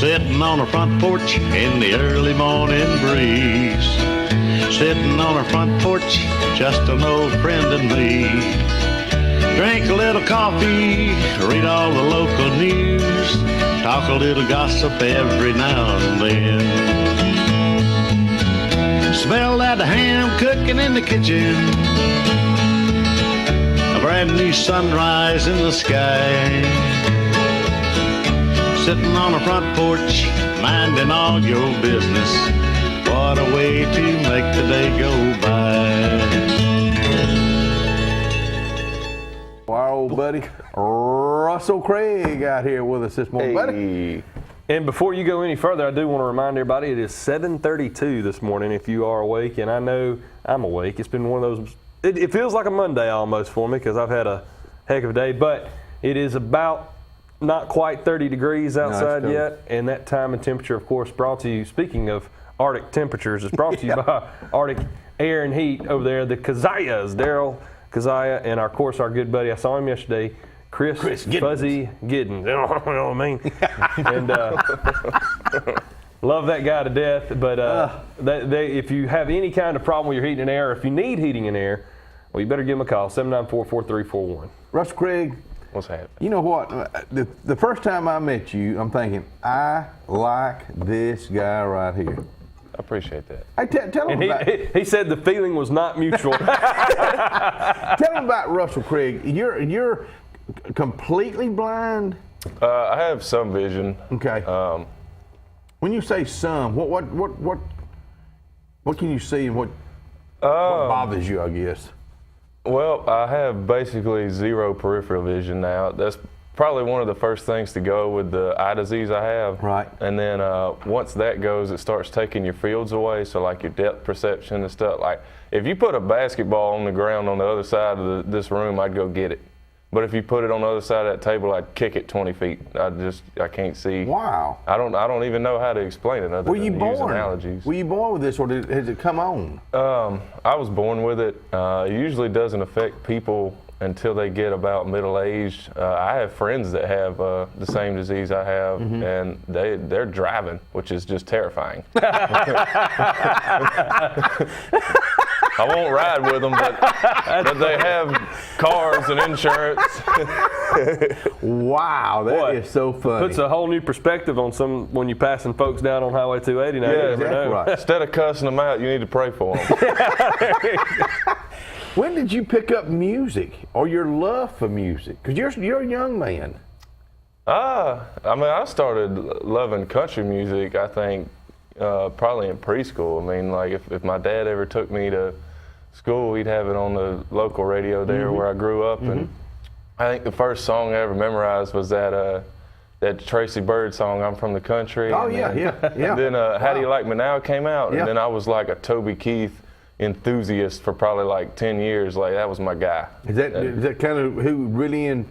Sitting on a front porch in the early morning breeze. Sitting on a front porch, just an old friend and me. Drink a little coffee, read all the local news, talk a little gossip every now and then. Smell that ham cooking in the kitchen, a brand new sunrise in the sky. Sitting on a front porch, minding all your business. What a way to make the day go by. Our old buddy Russell Craig out here with us this morning, buddy. And before you go any further, I do want to remind everybody it is 7:32 this morning if you are awake, and I know I'm awake. It's been one of those, it feels like a Monday almost for me because I've had a heck of a day, but it is about not quite 30 degrees outside yet, and that time and temperature, of course, brought to you, speaking of Arctic temperatures, is brought to you by Arctic Air and Heat over there, the Kazayas, Daryl Kazaya, and of course our good buddy, I saw him yesterday, Chris Fuzzy Giddens. You know what I mean? And love that guy to death, but if you have any kind of problem with your heating and air, or if you need heating and air, well, you better give them a call, 794-4341. Russell Craig. What's happening? You know what? The first time I met you, I'm thinking, I like this guy right here. I appreciate that. Hey, tell him about he said the feeling was not mutual. Tell him about Russell Craig. You're completely blind? I have some vision. Okay. When you say some, what can you see and what bothers you, I guess? Well, I have basically zero peripheral vision now. That's probably one of the first things to go with the eye disease I have. Right. And then once that goes, it starts taking your fields away, so like your depth perception and stuff. Like if you put a basketball on the ground on the other side of this room, I'd go get it. But if you put it on the other side of that table, I'd kick it 20 feet. I can't see. Wow. I don't even know how to explain it other than using analogies. Were you born with this, or has it come on? I was born with it. It usually doesn't affect people until they get about middle-aged. I have friends that have the same disease I have, and they're driving, which is just terrifying. I won't ride with them, but they have cars and insurance. Wow, that is so funny. Puts a whole new perspective on when you're passing folks down on Highway 280 now. Yeah, exactly right. Instead of cussing them out, you need to pray for them. When did you pick up music, or your love for music? Because you're a young man. I started loving country music, I think, probably in preschool. I mean, like if my dad ever took me to school, he'd have it on the local radio there where I grew up, and I think the first song I ever memorized was that Tracy Byrd song, "I'm from the Country." Oh, and yeah. Then How Do You Like Me Now came out, and then I was like a Toby Keith enthusiast for probably like 10 years. Like that was my guy. Is that kind of who really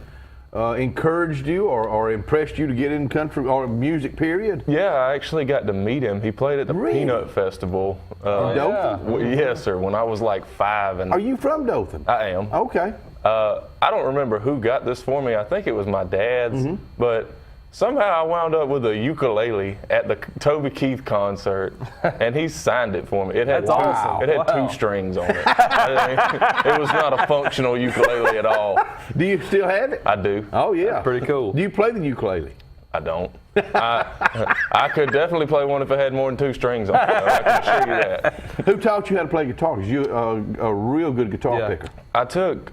encouraged you or impressed you to get in country or music, period? Yeah, I actually got to meet him. He played at the Peanut Festival. In Dothan? Yes, sir, when I was like 5. And are you from Dothan? I am. Okay. I don't remember who got this for me. I think it was my dad's, but somehow I wound up with a ukulele at the Toby Keith concert, and he signed it for me. It had awesome. It had 2 strings on it. It was not a functional ukulele at all. Do you still have it? I do. Oh, yeah. That's pretty cool. Do you play the ukulele? I don't. I could definitely play one if it had more than 2 strings on it. I can assure you that. Who taught you how to play guitar? Because you're a real good guitar picker. I took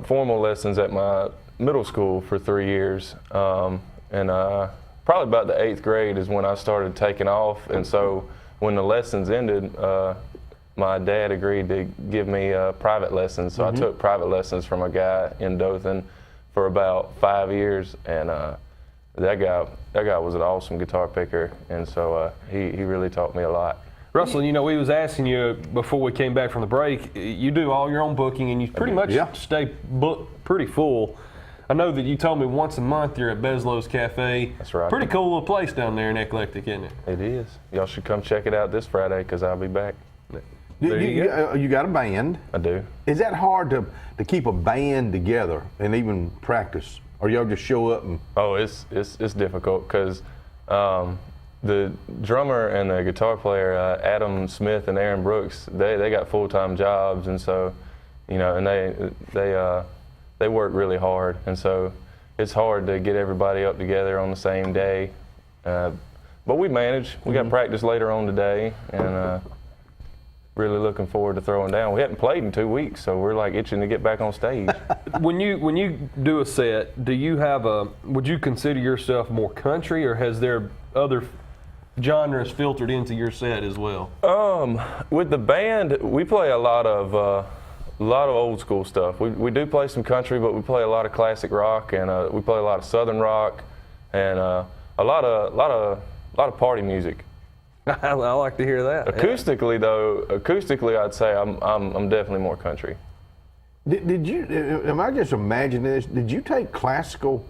formal lessons at my middle school for 3 years. And probably about the 8th grade is when I started taking off. And so when the lessons ended, my dad agreed to give me private lessons. So I took private lessons from a guy in Dothan for about 5 years. And that guy was an awesome guitar picker. And so he really taught me a lot. Russell, we was asking you before we came back from the break, you do all your own booking and you pretty much stay booked pretty full. I know that you told me once a month you're at Beslow's Cafe. That's right. Pretty cool little place down there in Eclectic, isn't it? It is. Y'all should come check it out this Friday because I'll be back. You got a band. I do. Is that hard to keep a band together and even practice? Or y'all just show up and... Oh, it's difficult because the drummer and the guitar player, Adam Smith and Aaron Brooks, they got full-time jobs, and so, you know, and they work really hard, and so it's hard to get everybody up together on the same day. But we manage. We got practice later on today, and really looking forward to throwing down. We hadn't played in 2 weeks, so we're like itching to get back on stage. When you do a set, do you have would you consider yourself more country, or has there other genres filtered into your set as well? With the band, we play a lot of old school stuff. We do play some country, but we play a lot of classic rock, and we play a lot of southern rock, and a lot of party music. I like to hear that. Acoustically, though, I'd say I'm definitely more country. Did you? Am I just imagining this? Did you take classical?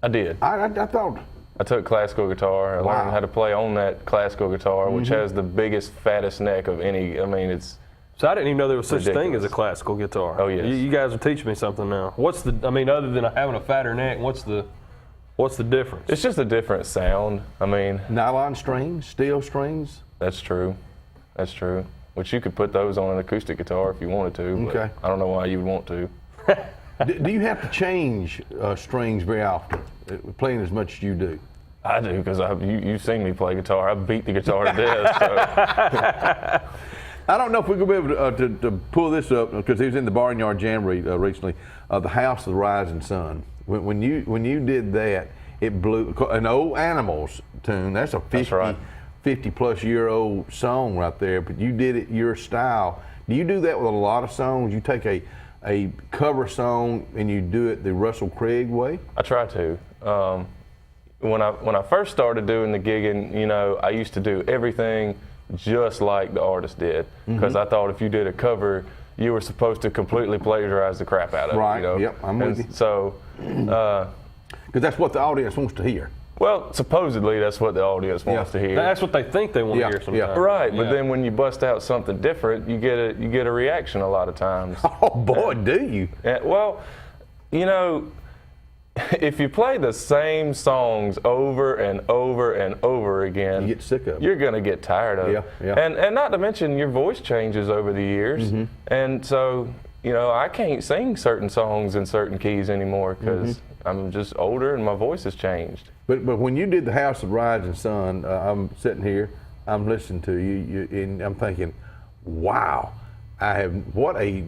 I did. I thought. I took classical guitar. I learned how to play on that classical guitar, which has the biggest, fattest neck of any. I mean, it's. So I didn't even know there was such a thing as a ridiculous. classical guitar. Oh, yes. You guys are teaching me something now. What's the? I mean, other than having a fatter neck, what's the difference? It's just a different sound. I mean, Nylon strings, steel strings. that's true. That's true. Which you could put those on an acoustic guitar if you wanted to. But Okay. I don't know why you would want to. Do you have to change strings very often, playing as much as you do? I do, because you've seen me play guitar. I beat the guitar to death. So. I don't know if we're going to be able to pull this up, because he was in the Barnyard Jamboree recently, the House of the Rising Sun. When you did that, it blew an old Animals tune. That's a 50-plus year old song right there, but you did it your style. Do you do that with a lot of songs? You take a cover song and you do it the Russell Craig way? I try to. When I first started doing the gigging, you know, I used to do everything just like the artist did, because I thought if you did a cover, you were supposed to completely plagiarize the crap out of Right. it. You know? Yep, I'm with you. So, Because that's what the audience wants to hear. well, supposedly that's what the audience wants to hear. That's what they think they want Yeah, to hear yeah. sometimes. Right, but Yeah. then when you bust out something different, you get a reaction a lot of times. Oh boy, do you? Well, you know, if you play the same songs over and over and over again, You get sick of 'em. You're going to get tired of it. Yeah, yeah. And not to mention your voice changes over the years. And so, you know, I can't sing certain songs in certain keys anymore because I'm just older and my voice has changed. But when you did the House of Rising Sun, I'm sitting here, I'm listening to you, and I'm thinking, wow, what a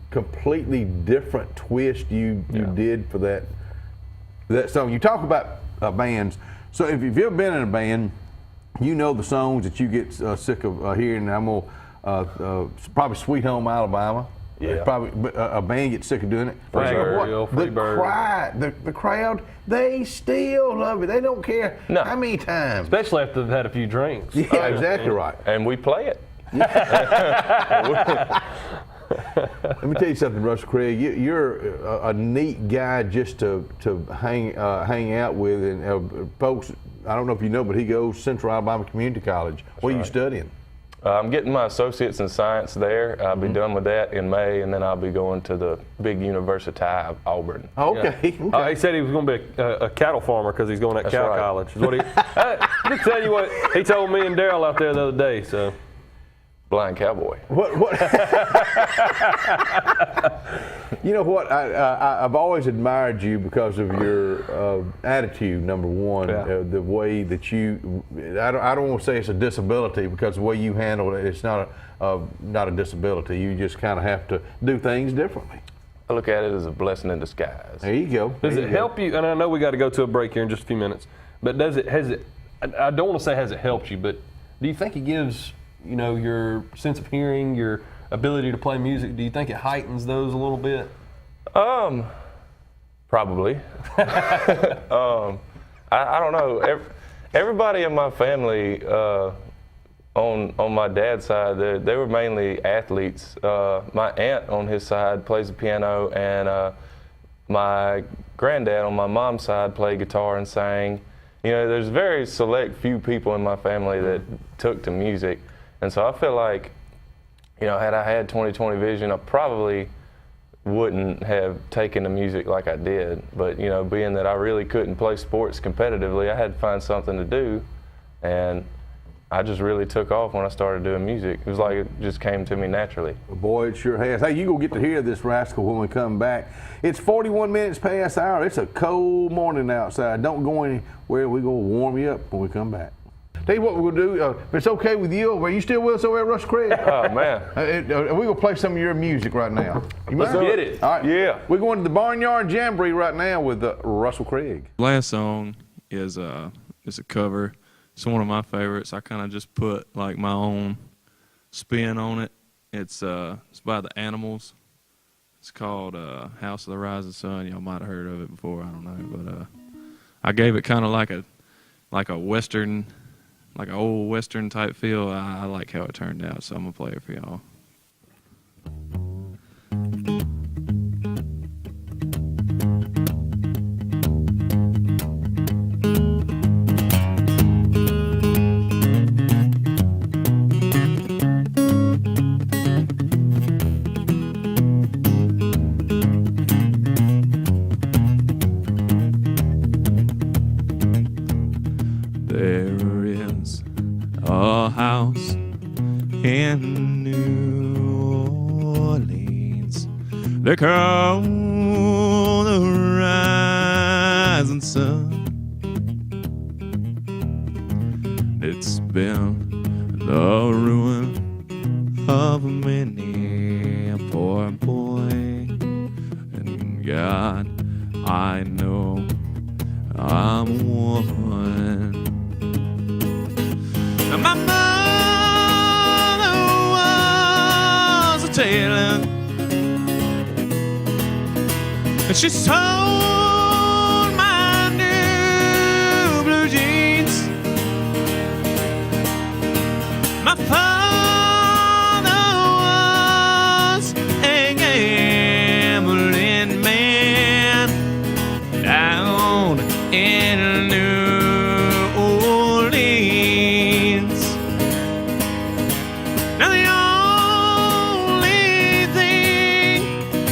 completely different twist you did for that song. You talk about bands, so if you've ever been in a band, you know the songs that you get sick of hearing. I'm gonna probably Sweet Home Alabama. Yeah. Probably a band gets sick of doing it. Free Bird, What? Free The Bird. the crowd, they still love it. They don't care No. how many times. Especially after they've had a few drinks. Yeah, exactly right. And we play it. Let me tell you something, Russell Craig. You're a neat guy just to hang out with, and folks. I don't know if you know, but he goes Central Alabama Community College. What are you studying? I'm getting my associates in science there. I'll be done with that in May, and then I'll be going to the big University of Auburn. Okay. He said he was going to be a cattle farmer because he's going to That's cow right. college. Is what he, let me tell you what he told me and Daryl out there the other day. So Blind cowboy. What? You know what? I've always admired you because of your attitude. Number one, Yeah. the way that you. I don't want to say it's a disability, because the way you handle it, it's not a disability. You just kind of have to do things differently. I look at it as a blessing in disguise. There you go. does There it you go. help you? And I know we got to go to a break here in just a few minutes. But has it? I don't want to say has it helped you, but do you think it gives your sense of hearing, your ability to play music? Do you think it heightens those a little bit? Probably. I don't know. Everybody in my family, on my dad's side, they were mainly athletes. My aunt on his side plays the piano, and my granddad on my mom's side played guitar and sang. You know, there's very select few people in my family that took to music, and so I feel like, had I had 20/20 vision, I probably wouldn't have taken to music like I did. But being that I really couldn't play sports competitively, I had to find something to do, and I just really took off when I started doing music. It was like it just came to me naturally. Boy, it sure has. Hey, you gonna get to hear this rascal when we come back. It's 41 minutes past the hour. It's a cold morning outside. Don't go anywhere. We're gonna warm you up when we come back. Tell you what we're gonna do. If it's okay with you, are you still with us over at Rush Craig? Oh man. We're gonna play some of your music right now. Let's get it. All right. Yeah. We're going to the Barnyard Jamboree right now with Russell Craig. Last song is it's a cover. It's one of my favorites. I kind of just put like my own spin on it. It's by the Animals. It's called House of the Rising Sun. Y'all might have heard of it before. I don't know, but I gave it kind of like a western, like an old western type feel. I like how it turned out, so I'm gonna play it for y'all. There is a house in New Orleans. They call the rising sun. It's been the ruin of many a poor boy. And God, I know I'm one. My mother was a tailor, and she sewed my new blue jeans. My father was a gambling man down in New Orleans. Now the only thing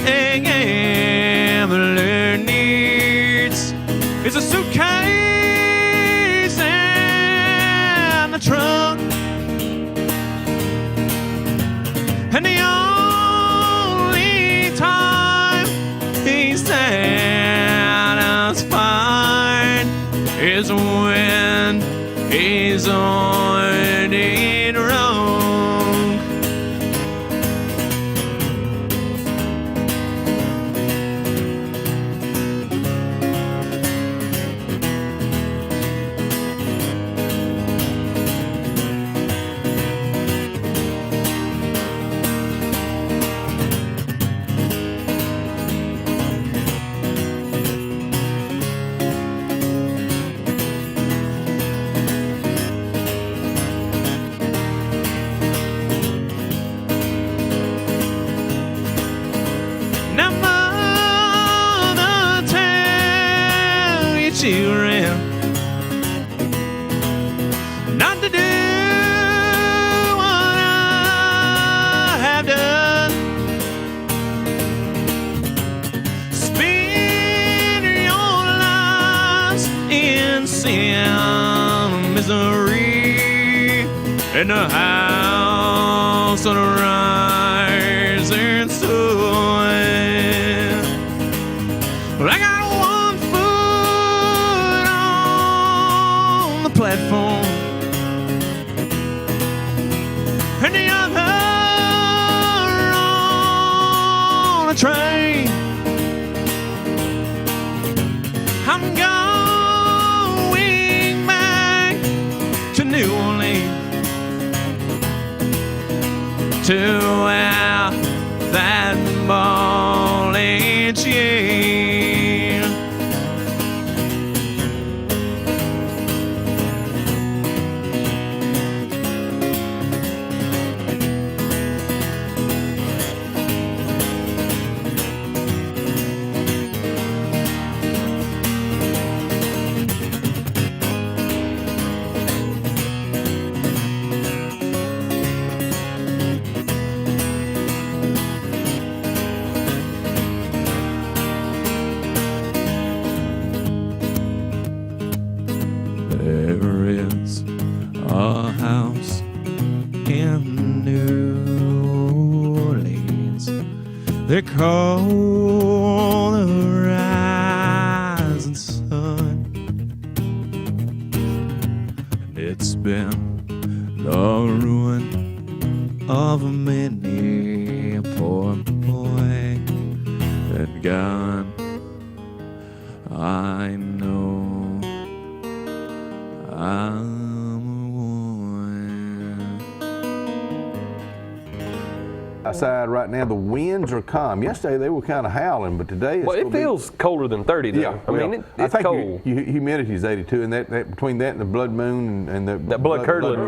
a gambler needs is a suitcase and a trunk. And the only time he's satisfied is when he's on it wrong. Now, mother, tell your children not to do what I have done. Spend your lives in sin and misery in the house of the rising sun. Well, I got one foot on the platform and the other on a train. I'm going back to New Orleans, to where that ball ain't chain. they call the rising sun. It's been the ruin of many a poor boy and gone. I know I'm one. Outside right now, the winds are calm. Yesterday they were kind of howling, but today it's Well, it feels colder than 30 though. Yeah, I mean, I it's think cold. Humidity is 82, and that between that and the blood moon and the That blood curdling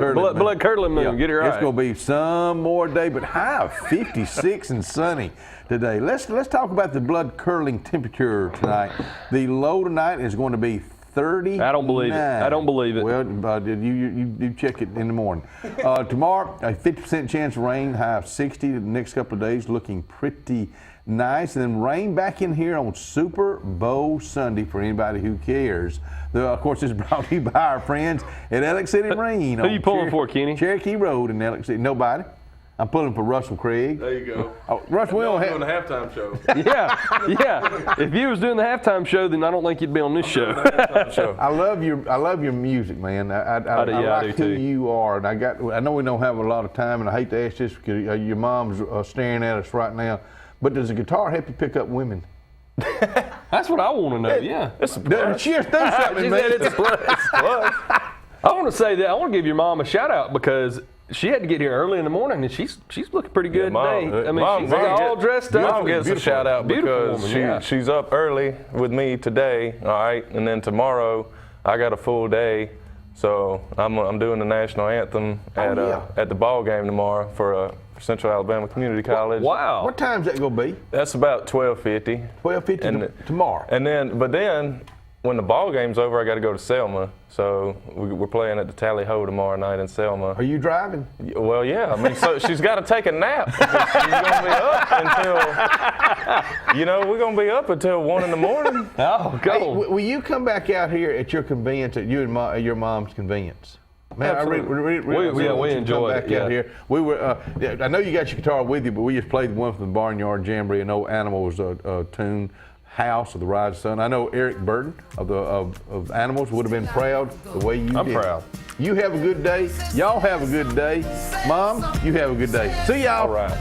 moon. yeah, Get it right. It's going to be some more day, but high of 56 and sunny today. Let's talk about the blood curdling temperature tonight. The low tonight is going to be 39. I don't believe it. I don't believe it. Well, you check it in the morning. Tomorrow, a 50% chance of rain, high of 60. The next couple of days looking pretty nice. And then rain back in here on Super Bowl Sunday for anybody who cares. Of course, this is brought to you by our friends at Alex City Marine. Who you pulling for, Kenny? Cherokee Road in Alex City. Nobody. I'm pulling for Russell Craig. There you go. Oh, Russell, we don't have doing the halftime show. Yeah. If you was doing the halftime show, then I don't think you'd be on this show. I love your music, man. I like do who too. you are, and I know we don't have a lot of time, and I hate to ask this because your mom's staring at us right now. But does a guitar help you pick up women? That's what I want to know. Yeah. She has done something, She man. said it's a plus. I want to say that I want to give your mom a shout out because she had to get here early in the morning and she's looking pretty good today. I mean, she's all dressed up. Mom gets a shout out because she's up early with me today, all right, and then tomorrow I got a full day, so I'm doing the national anthem at the ball game tomorrow for Central Alabama Community College. Wow. What time's that gonna be? That's about 12:50. 12:50 tomorrow. And then when the ball game's over, I got to go to Selma. So we're playing at the Tally Ho tomorrow night in Selma. Are you driving? Well, yeah. I mean, so she's got to take a nap. Because she's going to be up until, we're going to be up until 1 in the morning. Oh, go. Hey, will you come back out here at your convenience, at you and your mom's convenience? Man, Absolutely. We enjoyed it. Out here. We were. I know you got your guitar with you, but we just played one from the Barnyard Jamboree, an old Animals tune. House of the Rising Sun. I know Eric Burton of Animals would have been proud the way you did. I'm proud. You have a good day. Y'all have a good day. Mom, you have a good day. See y'all. All right.